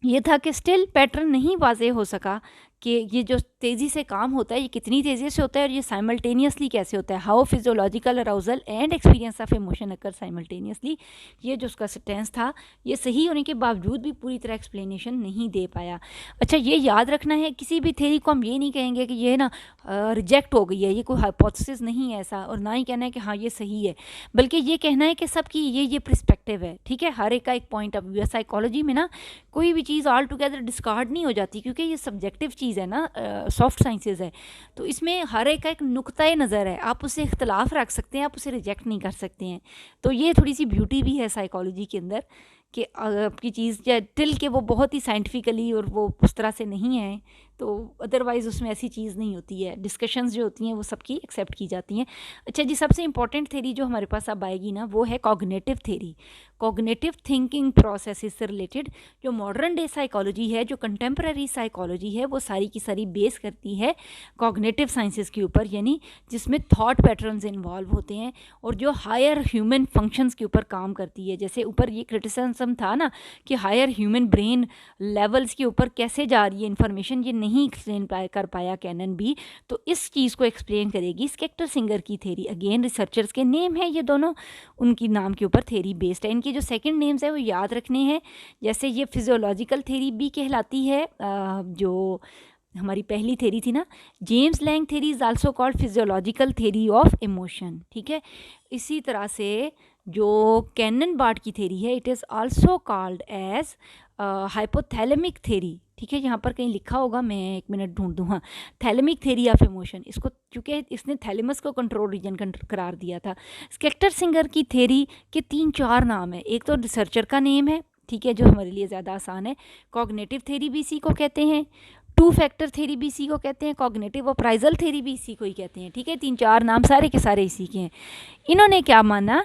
ये था कि स्टिल पैटर्न नहीं वाज़ेह हो सका कि ये जो तेज़ी से काम होता है ये कितनी तेज़ी से होता है और ये साइमल्टेनियसली कैसे होता है, how physiological arousal and experience of emotion occur simultaneously. ये जो उसका सेंटेंस था ये सही होने के बावजूद भी पूरी तरह एक्सप्लेनेशन नहीं दे पाया। अच्छा, ये याद रखना है, किसी भी थेरी को हम ये नहीं कहेंगे कि ये ना रिजेक्ट हो गई है, ये कोई हाइपोथेसिस नहीं है ऐसा, और ना ही कहना है कि हाँ ये सही है, बल्कि ये कहना है कि सबकी ये पर्सपेक्टिव है, ठीक है, हर एक का एक पॉइंट ऑफ व्यू है। साइकोलॉजी में ना कोई भी चीज़ ऑल टुगेदर डिस्कार्ड नहीं हो जाती, क्योंकि ये सब्जेक्टिव चीज़ है ना, सॉफ्ट साइंसेज है, तो इसमें हर एक का एक नुक्ता नज़र है, आप उससे इख्तलाफ रख सकते हैं, आप उसे रिजेक्ट नहीं कर सकते हैं। तो ये थोड़ी सी ब्यूटी भी है साइकोलॉजी के अंदर कि आपकी चीज़ टिल के वो बहुत ही साइंटिफिकली और वो उस तरह से नहीं है, तो अदरवाइज़ उसमें ऐसी चीज़ नहीं होती है, डिस्कशंस जो होती हैं वो सबकी एक्सेप्ट की जाती हैं। अच्छा जी, सबसे इंपॉर्टेंट थेरी जो हमारे पास अब आएगी ना वो है cognitive theory, cognitive thinking process से रिलेटेड। जो मॉडर्न डे साइकोलॉजी है, जो कंटेम्प्रेरी साइकोलॉजी है, वो सारी की सारी बेस करती है कॉग्निटिव साइंसेस के ऊपर, यानी जिसमें थॉट पैटर्न्स इन्वॉल्व होते हैं और जो हायर ह्यूमन फंक्शंस के ऊपर काम करती है। जैसे ऊपर ये क्रिटिसिज्म था ना कि हायर ह्यूमन ब्रेन लेवल्स के ऊपर कैसे जा रही है इन्फॉर्मेशन, ये नहीं एक्सप्लेन कर पाया कैनन भी, तो इस चीज़ को एक्सप्लेन करेगी स्केक्टर सिंगर की थेरी। अगेन रिसर्चर्स के नेम है ये दोनों, उनकी नाम के ऊपर थेरी बेस्ड है। इनके जो सेकंड नेम्स है वो याद रखने हैं। जैसे ये फिजियोलॉजिकल थेरी भी कहलाती है, जो हमारी पहली थेरी थी ना, James Lange theory is also called physiological theory of emotion, ठीक है। इसी तरह से जो कैनन बार्ट की थेरी है, it is also called as hypothalamic theory, ठीक है। यहाँ पर कहीं लिखा होगा, मैं एक मिनट ढूंढ दूँ, हाँ, थैलेमिक थेरी ऑफ इमोशन, इसको क्योंकि इसने थैलेमस को कंट्रोल रीजन करार दिया था। स्केक्टर सिंगर की थेरी के 3-4 नाम है, एक तो रिसर्चर का नेम है, ठीक है, जो हमारे लिए ज़्यादा आसान है, कॉग्निटिव थेरी भी इसी को कहते हैं, 2 फैक्टर थेरी भी इसी को कहते हैं, कॉग्निटिव अप्राइजल थेरी भी इसी को ही कहते हैं, ठीक है। 3-4 नाम सारे के सारे इसी के हैं। इन्होंने क्या माना,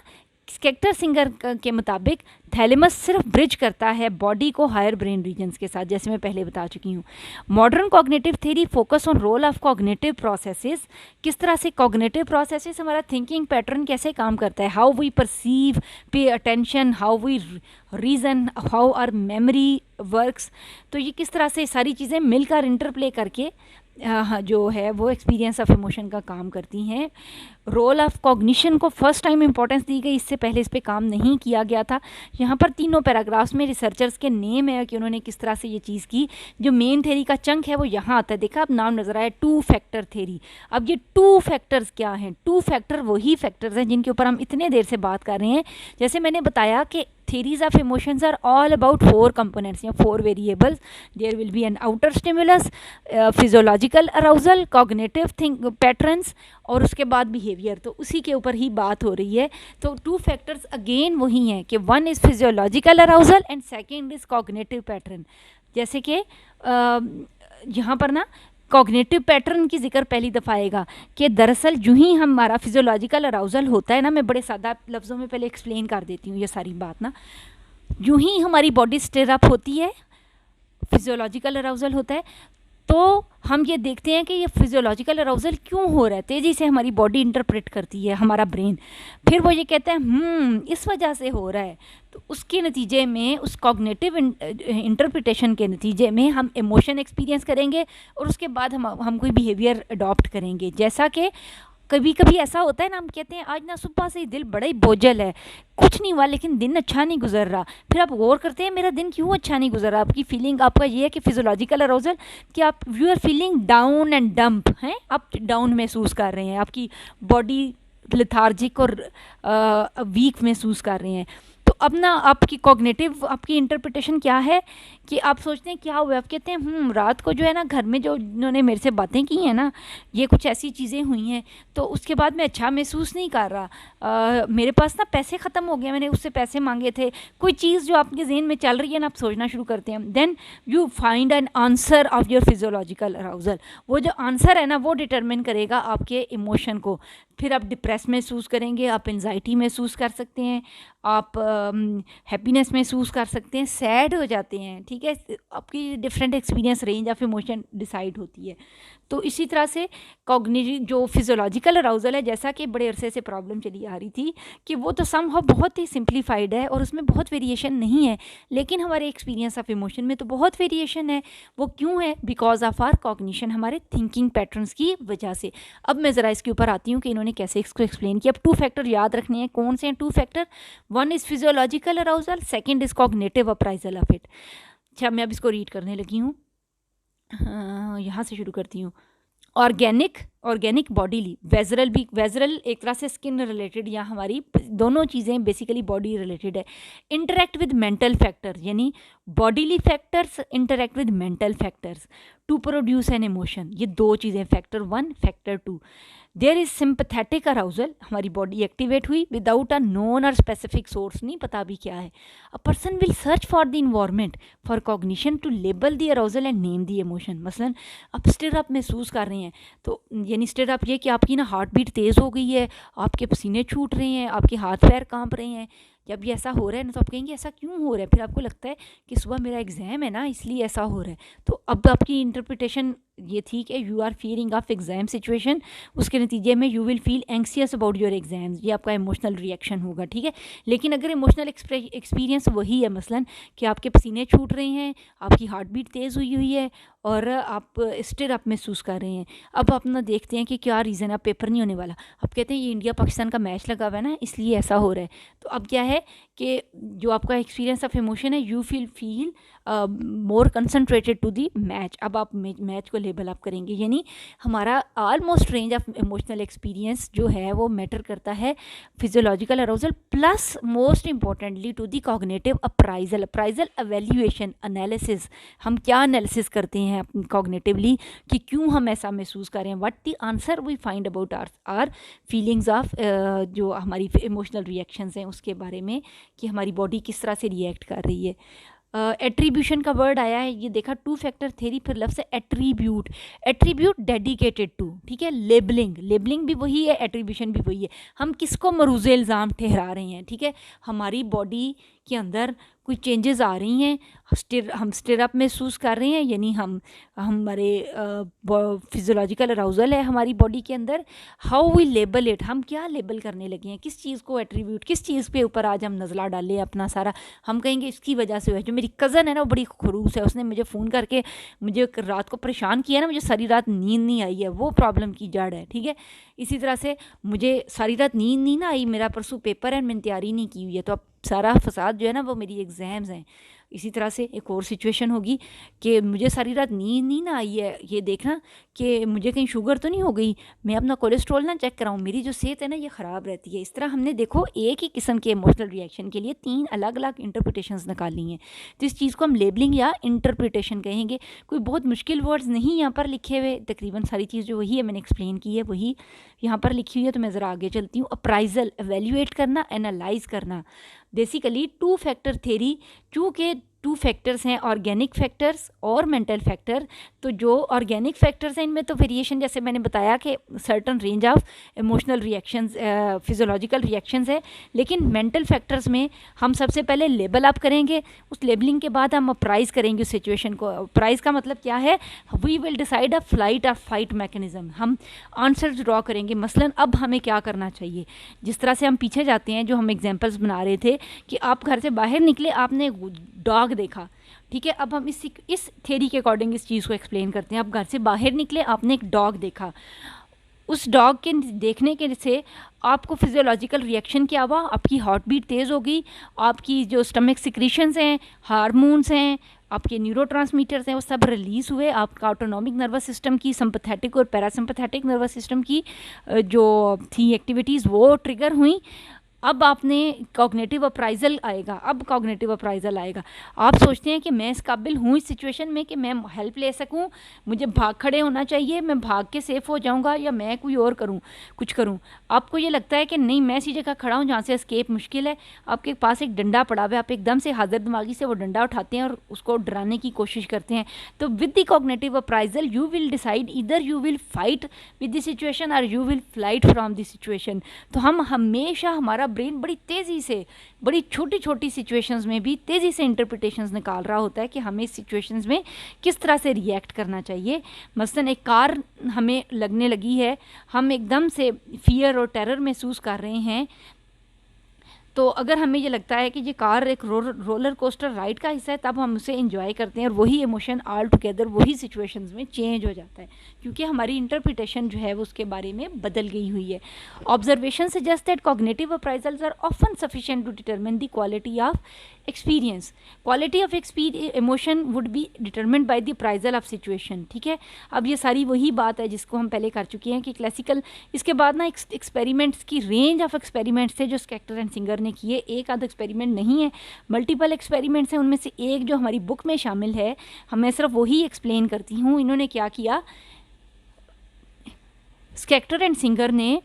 स्केक्टर सिंगर के मुताबिक थैलेमस सिर्फ ब्रिज करता है बॉडी को हायर ब्रेन रीजन्स के साथ, जैसे मैं पहले बता चुकी हूँ। Modern cognitive theory focus on role of cognitive processes, किस तरह से कॉग्निटिव प्रोसेसेस हमारा थिंकिंग पैटर्न कैसे काम करता है, how we perceive, pay attention, how we reason, how our memory works, तो ये किस तरह से सारी चीज़ें मिलकर इंटरप्ले करके जो है वो एक्सपीरियंस ऑफ इमोशन का काम करती हैं। रोल ऑफ कॉग्निशन को फर्स्ट टाइम इंपॉर्टेंस दी गई, इससे पहले इस पे काम नहीं किया गया था। यहाँ पर तीनों पैराग्राफ्स में रिसर्चर्स के नेम है कि उन्होंने किस तरह से ये चीज़ की। जो मेन थेरी का चंक है वो यहाँ आता है, देखा अब नाम नजर आया, 2 फैक्टर थेरी। अब ये 2 फैक्टर्स क्या हैं? 2 फैक्टर वही फैक्टर्स हैं जिनके ऊपर हम इतने देर से बात कर रहे हैं। जैसे मैंने बताया कि theories of emotions are all about 4 components या 4 variables. There will be an outer stimulus, physiological arousal, cognitive patterns और उसके बाद behavior, तो उसी के ऊपर ही बात हो रही है। तो 2 factors again वही हैं कि 1 is physiological arousal and second is cognitive pattern। जैसे कि यहाँ पर ना कॉग्निटिव पैटर्न की जिक्र पहली दफ़ा आएगा कि दरअसल जो ही हमारा फिजियोलॉजिकल अराउजल होता है ना, मैं बड़े सादा लफ्ज़ों में पहले एक्सप्लेन कर देती हूँ ये सारी बात ना, जो ही हमारी बॉडी स्टिर अप होती है, फिजियोलॉजिकल अराउजल होता है, तो हम ये देखते हैं कि ये फिजियोलॉजिकल अराउजल क्यों हो रहा है, तेज़ी से हमारी बॉडी इंटरप्रेट करती है, हमारा ब्रेन, फिर वो ये कहता है इस वजह से हो रहा है। तो उसके नतीजे में, उस कॉग्निटिव इंटरप्रिटेशन के नतीजे में हम इमोशन एक्सपीरियंस करेंगे और उसके बाद हम कोई बिहेवियर अडॉप्ट करेंगे। जैसा कि कभी कभी ऐसा होता है ना, हम कहते हैं आज ना सुबह से ही दिल बड़ा ही बोझल है, कुछ नहीं हुआ लेकिन दिन अच्छा नहीं गुजर रहा। फिर आप गौर करते हैं मेरा दिन क्यों अच्छा नहीं गुजर रहा। आपकी फीलिंग आपका ये है कि फिजियोलॉजिकल अराउजल कि आप you are feeling down and dump हैं, आप डाउन महसूस कर रहे हैं, आपकी बॉडी लेथार्जिक और वीक महसूस कर रहे हैं। तो अब ना आपकी कॉग्निटिव आपकी इंटरप्रिटेशन क्या है कि आप सोचते हैं क्या हुआ, आप कहते हैं रात को जो है ना घर में जो इन्होंने मेरे से बातें की हैं ना, ये कुछ ऐसी चीज़ें हुई हैं, तो उसके बाद मैं अच्छा महसूस नहीं कर रहा। मेरे पास ना पैसे ख़त्म हो गए, मैंने उससे पैसे मांगे थे, कोई चीज़ जो आपके जहन में चल रही है ना, आप सोचना शुरू करते हैं। Then you find an answer of your physiological arousal. वो जो आंसर है ना वो डिटरमिन करेगा आपके इमोशन को। फिर आप डिप्रेस महसूस करेंगे, आप एंजाइटी महसूस कर सकते हैं, आप हैप्पीनेस महसूस कर सकते हैं, सैड हो जाते हैं, ठीक है। आपकी different experience range of emotion decide होती है। तो इसी तरह से कॉग्निटिव जो फिजियोलॉजिकल अराउजल है, जैसा कि बड़े अरसे से प्रॉब्लम चली आ रही थी कि वो तो समहाउ बहुत ही सिंप्लीफाइड है और उसमें बहुत वेरिएशन नहीं है, लेकिन हमारे एक्सपीरियंस ऑफ इमोशन में तो बहुत वेरिएशन है। वो क्यों है? बिकॉज ऑफ आर कॉग्निशन, हमारे थिंकिंग पैटर्न्स की वजह से। अब मैं ज़रा इसके ऊपर आती हूँ कि इन्होंने कैसे इसको एक्सप्लेन किया। अब 2 फैक्टर याद रखने हैं। कौन से हैं 2 factor? One is physiological arousal, second is cognitive appraisal of it. अच्छा, मैं अब इसको रीड करने लगी हूँ। यहाँ से शुरू करती हूँ। ऑर्गेनिक बॉडीली, वेजरल एक तरह से स्किन रिलेटेड या हमारी दोनों चीज़ें बेसिकली बॉडी रिलेटेड है। इंटरेक्ट विद मेंटल फैक्टर, यानी bodily factors interact with mental factors to produce an emotion. ये 2 चीज़ें, factor 1 factor 2। There is sympathetic arousal, हमारी बॉडी एक्टिवेट हुई विदाउट अ नोन और स्पेसिफिक सोर्स, नहीं पता भी क्या है। A person will search for the environment for cognition to label the arousal and name the emotion. मसलन आप स्टिर अप महसूस कर रहे हैं, तो यानी स्टिर अप ये कि आपकी ना हार्ट बीट तेज़ हो गई है, आपके पसीने छूट रहे हैं, आपके हाथ पैर कांप रहे हैं। जब ये ऐसा हो रहा है ना तो आप कहेंगे ऐसा क्यों हो रहा है? फिर आपको लगता है कि सुबह मेरा एग्ज़ाम है ना, इसलिए ऐसा हो रहा है। तो अब आपकी इंटरप्रिटेशन ये थी कि you are feeling of exam situation, उसके नतीजे में you will feel anxious about your exams, ये आपका इमोशनल रिएक्शन होगा, ठीक है। लेकिन अगर इमोशनल एक्सपीरियंस वही है, मसलन कि आपके पसीने छूट रहे हैं, आपकी हार्ट बीट तेज़ हुई है और आप स्टिर अप महसूस कर रहे हैं। अब आप ना देखते हैं कि क्या रीज़न है, पेपर नहीं होने वाला, आप कहते हैं ये इंडिया पाकिस्तान का मैच लगा हुआ है ना, इसलिए ऐसा हो रहा है। तो अब क्या है कि जो आपका एक्सपीरियंस ऑफ इमोशन है, you feel more concentrated to the match. अब आप मैच को लेबल अप करेंगे, यानी हमारा almost range of emotional experience जो है वो मैटर करता है physiological arousal plus most importantly to the cognitive appraisal evaluation analysis. हम क्या एनालिसिस करते हैं कॉग्निटिवली कि क्यों हम ऐसा महसूस कर रहे हैं, what the answer we find about our feelings of जो हमारी इमोशनल रिएक्शंस हैं उसके बारे में, कि हमारी बॉडी किस तरह से रिएक्ट कर रही है। एट्रीब्यूशन का वर्ड आया है, ये देखा 2 फैक्टर थ्योरी, फिर लफ्ज़ है एट्रीब्यूट डेडिकेटेड टू, ठीक है। लेबलिंग भी वही है, एट्रीब्यूशन भी वही है। हम किसको मरूज़ इल्ज़ाम ठहरा रहे हैं, ठीक है। हमारी बॉडी के अंदर कोई चेंजेस आ रही हैं, हम स्टिर अप महसूस कर रहे हैं, यानी हमारे फिजियोलॉजिकल अराउजल है हमारी बॉडी के अंदर। हाउ वी लेबल इट, हम क्या लेबल करने लगे हैं, किस चीज़ को एट्रीब्यूट, किस चीज़ पे ऊपर आज हम नज़ला डालें अपना सारा। हम कहेंगे इसकी वजह से हुआ है। जो मेरी कज़न है ना वो बड़ी खड़ूस है, उसने मुझे फ़ोन करके मुझे रात को परेशान किया ना, मुझे सारी रात नींद नहीं आई है, वो प्रॉब्लम की जड़ है, ठीक है। इसी तरह से मुझे सारी रात नींद नहीं ना आई, मेरा परसों पेपर है, मैंने तैयारी नहीं की हुई है, तो अब सारा फसाद जो है ना वो मेरी एग्ज़ाम्स हैं। इसी तरह से एक और सिचुएशन होगी कि मुझे सारी रात नींद नहीं ना आई है, ये देखना कि मुझे कहीं शुगर तो नहीं हो गई, मैं अपना कोलेस्ट्रॉल ना चेक कराऊँ, मेरी जो सेहत है ना ये ख़राब रहती है। इस तरह हमने देखो एक ही किस्म के इमोशनल रिएक्शन के लिए 3 अलग अलग इंटरप्रिटेशंस निकाली हैं। तो इस चीज़ को हम लेबलिंग या इंटरप्रिटेशन कहेंगे। कोई बहुत मुश्किल वर्ड्स नहीं यहाँ पर लिखे हुए, तकरीबन सारी चीज़ जो वही है मैंने एक्सप्लेन की है वही यहाँ पर लिखी हुई है। तो मैं ज़रा आगे चलती हूँ। अप्राइजल, एवेल्यूएट करना, एनालाइज करना, बेसिकली 2 फैक्टर थ्योरी। चूँकि 2 फैक्टर्स हैं, ऑर्गेनिक फैक्टर्स और मेंटल फैक्टर। तो जो ऑर्गेनिक फैक्टर्स हैं इनमें तो वेरिएशन, जैसे मैंने बताया कि certain range of emotional reactions, physiological reactions है। लेकिन मेंटल फैक्टर्स में हम सबसे पहले लेबल अप करेंगे, उस लेबलिंग के बाद हम अप्राइज करेंगे उस सिचुएशन को। अप्राइज का मतलब क्या है? We will decide a flight और फाइट मैकेनिज्म, हम आंसर्स ड्रॉ करेंगे। मसलन अब हमें क्या करना चाहिए, जिस तरह से हम पीछे जाते हैं, जो हम एग्जाम्पल्स बना रहे थे कि आप घर से बाहर निकले, आपने डॉग देखा, ठीक है। अब हम इस थ्योरी के अकॉर्डिंग इस चीज़ को एक्सप्लेन करते हैं। आप घर से बाहर निकले, आपने एक डॉग देखा, उस डॉग के देखने के से आपको फिजियोलॉजिकल रिएक्शन क्या हुआ? आपकी हार्ट बीट तेज़ हो गई, आपकी जो स्टमक सिक्रीशंस हैं, हार्मोन्स हैं, आपके न्यूरोट्रांसमीटर्स हैं, वो सब रिलीज़ हुए। आपका ऑटोनॉमिक नर्वस सिस्टम की, सिंपैथेटिक और पैरासिम्पैथेटिक नर्वस सिस्टम की जो थी एक्टिविटीज़ वो ट्रिगर हुई। अब आपने कॉग्निटिव अप्राइजल आएगा, अब कॉग्निटिव अप्राइजल आएगा। आप सोचते हैं कि मैं इस काबिल हूँ इस सिचुएशन में कि मैं हेल्प ले सकूँ, मुझे भाग खड़े होना चाहिए, मैं भाग के सेफ हो जाऊँगा, या मैं कोई और करूँ, कुछ करूँ। आपको ये लगता है कि नहीं, मैं ऐसी जगह खड़ा हूँ जहाँ से एस्केप मुश्किल है। आपके पास एक डंडा पड़ा हुआ है, आप एकदम से हाजिर दिमागी से वो डंडा उठाते हैं और उसको डराने की कोशिश करते हैं। तो with the cognitive appraisal you will decide either you will fight with the situation और you will flight from the situation. तो हम हमेशा, हमारा ब्रेन बड़ी तेज़ी से, बड़ी छोटी छोटी सिचुएशंस में भी तेज़ी से इंटरप्रिटेशंस निकाल रहा होता है कि हमें इस सिचुएशंस में किस तरह से रिएक्ट करना चाहिए। मसलन एक कार हमें लगने लगी है, हम एकदम से फियर और टेरर महसूस कर रहे हैं, तो अगर हमें ये लगता है कि ये कार एक रोलर कोस्टर राइड का हिस्सा है, तब हम उसे एंजॉय करते हैं और वही इमोशन ऑल टुगेदर वही सिचुएशंस में चेंज हो जाता है, क्योंकि हमारी इंटरप्रिटेशन जो है वो उसके बारे में बदल गई हुई है। Observation suggest that cognitive appraisals are often sufficient to determine the quality of experience. Quality of emotion would be determined by the appraisal of situation. ठीक है, अब ये सारी वही बात है जिसको हम पहले कर चुके हैं कि क्लासिकल, इसके बाद ना एक्सपेरिमेंट्स की रेंज ऑफ एक्सपेरिमेंट्स थे जो स्केक्टर एंड सिंगर ने किए। एक आध एक्सपेरिमेंट नहीं है, मल्टीपल एक्सपेरिमेंट्स हैं। उनमें से एक जो हमारी बुक में शामिल है, मैं सिर्फ वही एक्सप्लेन करती हूँ। इन्होंने क्या किया, स्केक्टर एंड सिंगर ने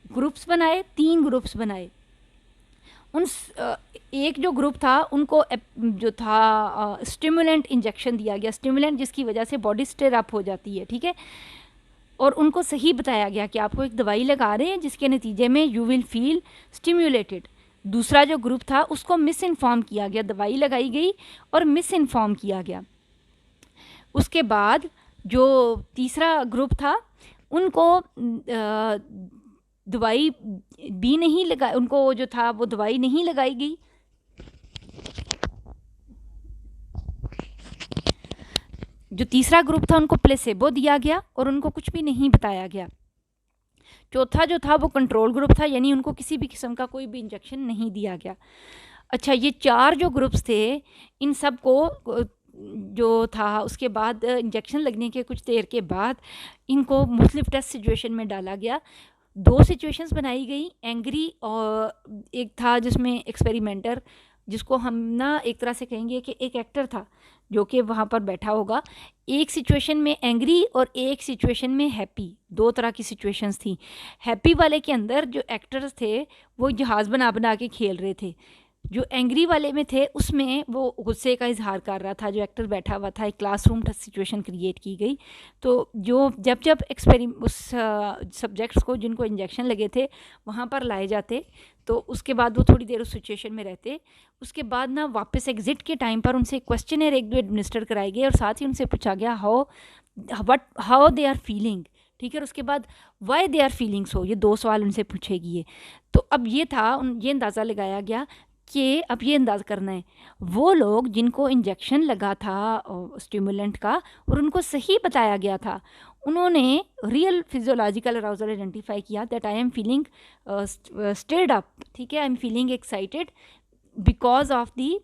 ग्रुप्स बनाए, 3 ग्रुप्स बनाए। उन एक जो ग्रुप था उनको जो था स्टिमुलेंट इंजेक्शन दिया गया, स्टिमुलेंट जिसकी वजह से बॉडी स्टिर अप हो जाती है। ठीक है, और उनको सही बताया गया कि आपको एक दवाई लगा रहे हैं जिसके नतीजे में यू विल फील स्टिम्युलेटेड। दूसरा जो ग्रुप था उसको मिस इन्फॉर्म किया गया, दवाई लगाई गई और मिस इन्फॉर्म किया गया। उसके बाद जो तीसरा ग्रुप था उनको दवाई भी नहीं लगा, उनको जो था वो दवाई नहीं लगाई गई। जो तीसरा ग्रुप था उनको प्लेसेबो दिया गया और उनको कुछ भी नहीं बताया गया। चौथा जो था वो कंट्रोल ग्रुप था, यानी उनको किसी भी किस्म का कोई भी इंजेक्शन नहीं दिया गया। अच्छा, ये 4 जो ग्रुप्स थे, इन सब को जो था उसके बाद इंजेक्शन लगने के कुछ देर के बाद इनको मुख्तलिफ टेस्ट सिचुएशन में डाला गया। 2 सिचुएशंस बनाई गई, एंग्री और एक था जिसमें एक्सपेरिमेंटर, जिसको हम ना एक तरह से कहेंगे कि एक एक्टर था जो कि वहाँ पर बैठा होगा। एक सिचुएशन में एंग्री और एक सिचुएशन में हैप्पी, 2 तरह की सिचुएशंस थी। हैप्पी वाले के अंदर जो एक्टर्स थे वो जहाज़ बना बना के खेल रहे थे। जो एंग्री वाले में थे उसमें वो गुस्से का इजहार कर रहा था, जो एक्टर बैठा हुआ था। एक क्लासरूम सिचुएशन क्रिएट की गई। तो जो जब जब उस सब्जेक्ट्स को जिनको इंजेक्शन लगे थे वहाँ पर लाए जाते, तो उसके बाद वो थोड़ी देर उस सिचुएशन में रहते। उसके बाद ना वापस एग्जिट के टाइम पर उनसे क्वेश्चनर 1-2 एडमिनिस्टर कराए गए और साथ ही उनसे पूछा गया हाउ दे आर फीलिंग। ठीक है, और उसके बाद why they are feeling so, ये 2 सवाल उनसे पूछेगी ये। तो अब ये था, ये अंदाज़ा लगाया गया कि अब ये अंदाज़ करना है वो लोग जिनको इंजेक्शन लगा था स्टिमुलेंट का और उनको सही बताया गया था, उन्होंने रियल फिजियोलॉजिकल अराउजल आइडेंटिफाई किया that I am feeling stirred up. ठीक है, I am feeling excited because of the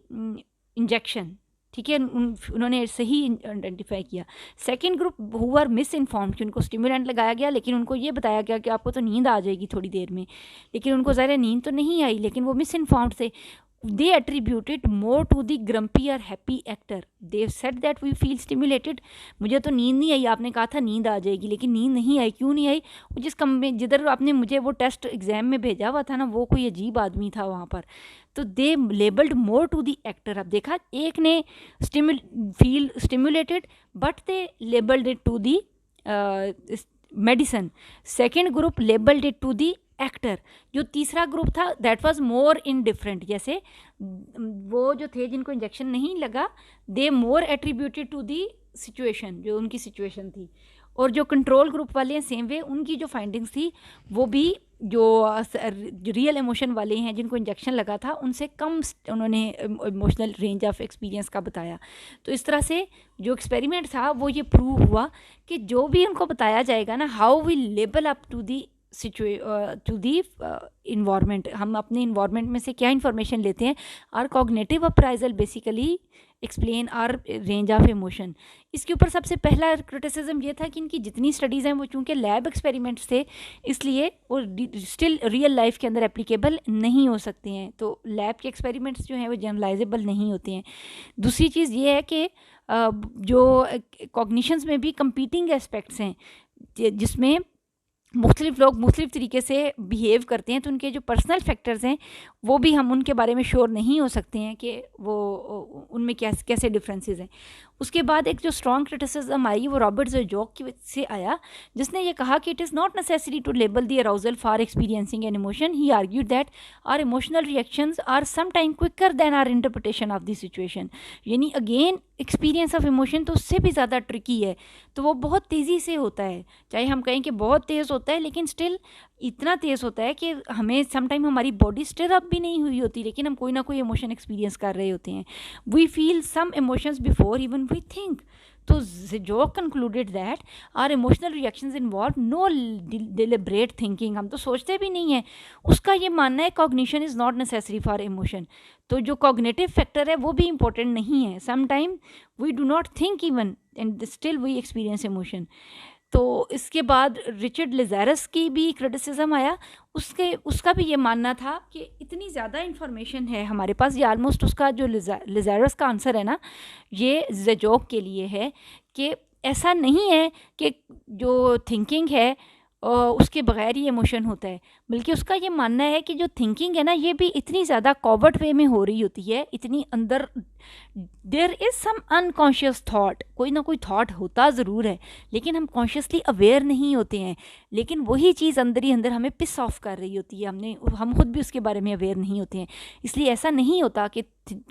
injection. ठीक है, उन्होंने सही आइडेंटिफाई किया। Second group who are misinformed, कि उनको स्टिमुलेंट लगाया गया लेकिन उनको ये बताया गया कि आपको तो नींद आ जाएगी थोड़ी देर में, लेकिन उनको ज़ाहिर नींद तो नहीं आई, लेकिन वो मिस इन्फॉर्म्ड थे। they attributed more to the grumpy or happy actor. They said that we feel stimulated. मुझे तो नींद नहीं आई, आपने कहा था नींद आ जाएगी लेकिन नींद नहीं आई। क्यों नहीं आई? जिस कमरे जिधर आपने मुझे वो टेस्ट एग्जाम में भेजा हुआ था ना, वो कोई अजीब आदमी था वहाँ पर। तो they labelled more to the actor. अब देखा, एक ने feel stimulated but they labelled it to the medicine. Second group labelled it to the actor. जो तीसरा ग्रुप था दैट वाज मोर इनडिफरेंट, जैसे वो जो थे जिनको इंजेक्शन नहीं लगा, दे मोर एट्रीब्यूटेड टू दी सिचुएशन, जो उनकी सिचुएशन थी। और जो कंट्रोल ग्रुप वाले हैं सेम वे, उनकी जो फाइंडिंग्स थी वो भी जो रियल इमोशन वाले हैं जिनको इंजेक्शन लगा था उनसे कम उन्होंने इमोशनल रेंज ऑफ एक्सपीरियंस का बताया। तो इस तरह से जो एक्सपेरिमेंट था वो ये प्रूव हुआ कि जो भी उनको बताया जाएगा ना, how we label up to the to the environment, हम अपने इन्वायरमेंट में से क्या इन्फॉर्मेशन लेते हैं। Our cognitive appraisal basically explain our range of emotion. इसके ऊपर सबसे पहला क्रिटिसिज्म ये था कि इनकी जितनी स्टडीज़ हैं वो चूँकि लैब एक्सपेरिमेंट्स थे, इसलिए वो स्टिल रियल लाइफ के अंदर एप्लीकेबल नहीं हो सकते हैं। तो लैब के एक्सपेरिमेंट्स जो हैं वो जनरलाइजेबल नहीं होते हैं। दूसरी चीज़ ये है कि जो कॉग्निशंस में भी कंपीटिंग एस्पेक्ट्स हैं, जिसमें मुख्तलिफ लोग मुख्तलिफ तरीके से बिहेव करते हैं, तो उनके जो पर्सनल फैक्टर्स हैं वो भी हम उनके बारे में श्योर नहीं हो सकते हैं कि वो उनमें कैसे डिफरेंसेस हैं। उसके बाद एक जो स्ट्रॉन्ग क्रिटिसिज्म आई वो रॉबर्ट ज़ेजोक की से आया, जिसने ये कहा कि it is not necessary to label the arousal for experiencing an emotion. He argued that are emotional reactions are some time quicker than our interpretation of the situation. यानी again experience of emotion तो उससे भी ज़्यादा tricky है, तो वो बहुत तेज़ी से होता है। चाहे हम कहें कि बहुत तेज़ होता है, लेकिन स्टिल इतना तेज़ होता है कि हमें समटाइम हमारी बॉडी स्टिर अप भी नहीं हुई होती, लेकिन हम कोई ना कोई इमोशन एक्सपीरियंस कर रहे होते हैं। We feel some emotions before even we think. तो Zajonc concluded that are emotional reactions involve no deliberate thinking. हम तो सोचते भी नहीं है। उसका ये मानना है cognition is not necessary for emotion. तो जो कॉग्निटिव फैक्टर है वो भी इंपॉर्टेंट नहीं है। Sometime we do not think even and still we experience emotion. तो इसके बाद रिचर्ड लेज़ारस की भी क्रिटिसिज्म आया। उसका भी ये मानना था कि इतनी ज़्यादा इन्फॉर्मेशन है हमारे पास, ये आलमोस्ट उसका जो लेज़ारस का आंसर है ना, ये ज़ेजोक के लिए है कि ऐसा नहीं है कि जो थिंकिंग है उसके बगैर ही इमोशन होता है, बल्कि उसका ये मानना है कि जो थिंकिंग है ना, ये भी इतनी ज़्यादा कॉवर्ट वे में हो रही होती है, इतनी अंदर there is some unconscious thought, कोई ना कोई थाट होता ज़रूर है, लेकिन हम कॉन्शियसली अवेयर नहीं होते हैं। लेकिन वही चीज़ अंदर ही अंदर हमें पिस ऑफ कर रही होती है, हम खुद भी उसके बारे में अवेयर नहीं होते हैं। इसलिए ऐसा नहीं होता कि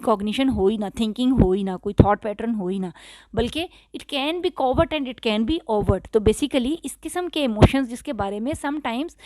कॉग्निशन हो ही ना, थिंकिंग हो ही ना, कोई थॉट पैटर्न हो ही ना, बल्कि it can be covert and it can be overt. तो बेसिकली इस किस्म के इमोशंस जिसके बारे में sometimes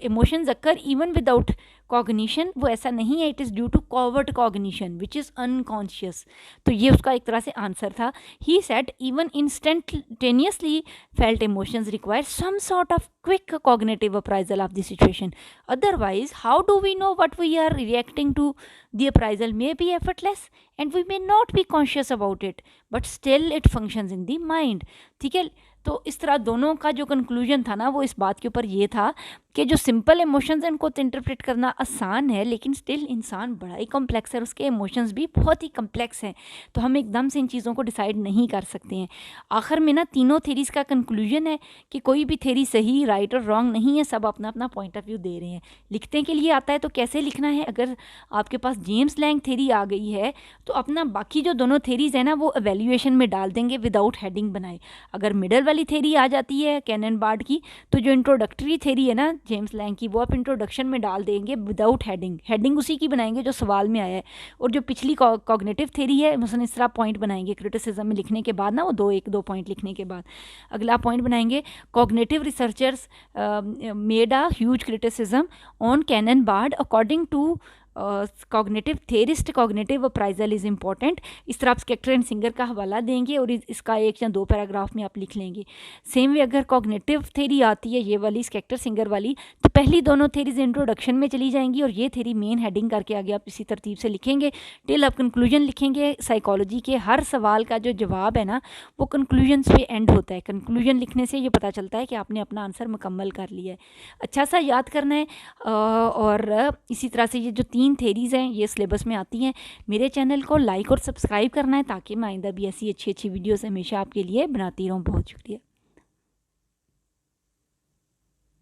emotions occur even without cognition, वो ऐसा नहीं है, it is due to covert cognition which is unconscious. तो ये उसका एक तरह से आंसर था। He said even instantaneously felt emotions require some sort of quick cognitive appraisal of the situation. Otherwise, how do we know what we are reacting to? The appraisal may be effortless and we may not be conscious about it, but still it functions in the mind. ठीक है, तो इस तरह दोनों का जो conclusion था ना, वो इस बात के ऊपर ये था कि जो सिंपल इमोशंस हैं उनको तो इंटरप्रेट करना आसान है, लेकिन स्टिल इंसान बड़ा ही कॉम्प्लेक्स है, उसके इमोशंस भी बहुत ही कम्प्लेक्स हैं, तो हम एकदम से इन चीज़ों को डिसाइड नहीं कर सकते हैं। आखिर में ना तीनों थेरीज़ का कंक्लूजन है कि कोई भी थेरी सही, राइट और रॉन्ग नहीं है, सब अपना अपना पॉइंट ऑफ व्यू दे रहे हैं। लिखने के लिए आता है तो कैसे लिखना है, अगर आपके पास जेम्स लैंग थेरी आ गई है तो अपना बाकी जो दोनों थेरीज़ हैं ना वो एवेल्यूएशन में डाल देंगे विदाउट हेडिंग बनाए। अगर मिडल वाली थेरी आ जाती है कैनन बार्ड की, तो जो इंट्रोडक्टरी थेरी है ना जेम्स लैंग की, वो आप इंट्रोडक्शन में डाल देंगे विदाउट हेडिंग उसी की बनाएंगे जो सवाल में आया है। और जो पिछली कॉग्निटिव थेरी है, मसलन इस तरह पॉइंट बनाएंगे क्रिटिसिज्म में लिखने के बाद ना, वो एक दो पॉइंट लिखने के बाद अगला पॉइंट बनाएंगे। Cognitive researchers made a huge criticism on Cannon Bard. According to cognitive theorist, cognitive appraisal is important. इस तरह आप स्केक्टर एंड सिंगर का हवाला देंगे और इसका एक या दो पैराग्राफ में आप लिख लेंगे। सेम वे अगर कॉग्निटिव थेरी आती है, ये वाली स्केक्टर सिंगर वाली, तो पहली दोनों थेरीज इंट्रोडक्शन में चली जाएंगी और ये थेरी मेन हेडिंग करके आगे आप इसी तरतीब से लिखेंगे टिल आप कंक्लूजन लिखेंगे। साइकोलॉजी के हर सवाल का जो जवाब है ना, वो कंक्लूजन पे एंड होता है। कंक्लूजन लिखने से ये पता चलता है कि आपने अपना आंसर मुकम्मल कर लिया है। अच्छा सा याद करना है। और इसी तरह से ये जो 3 थेरीज़ हैं ये सिलेबस में आती हैं। मेरे चैनल को लाइक और सब्सक्राइब करना है ताकि मैं आइंदा भी ऐसी अच्छी अच्छी वीडियोस हमेशा आपके लिए बनाती रहूँ। बहुत शुक्रिया।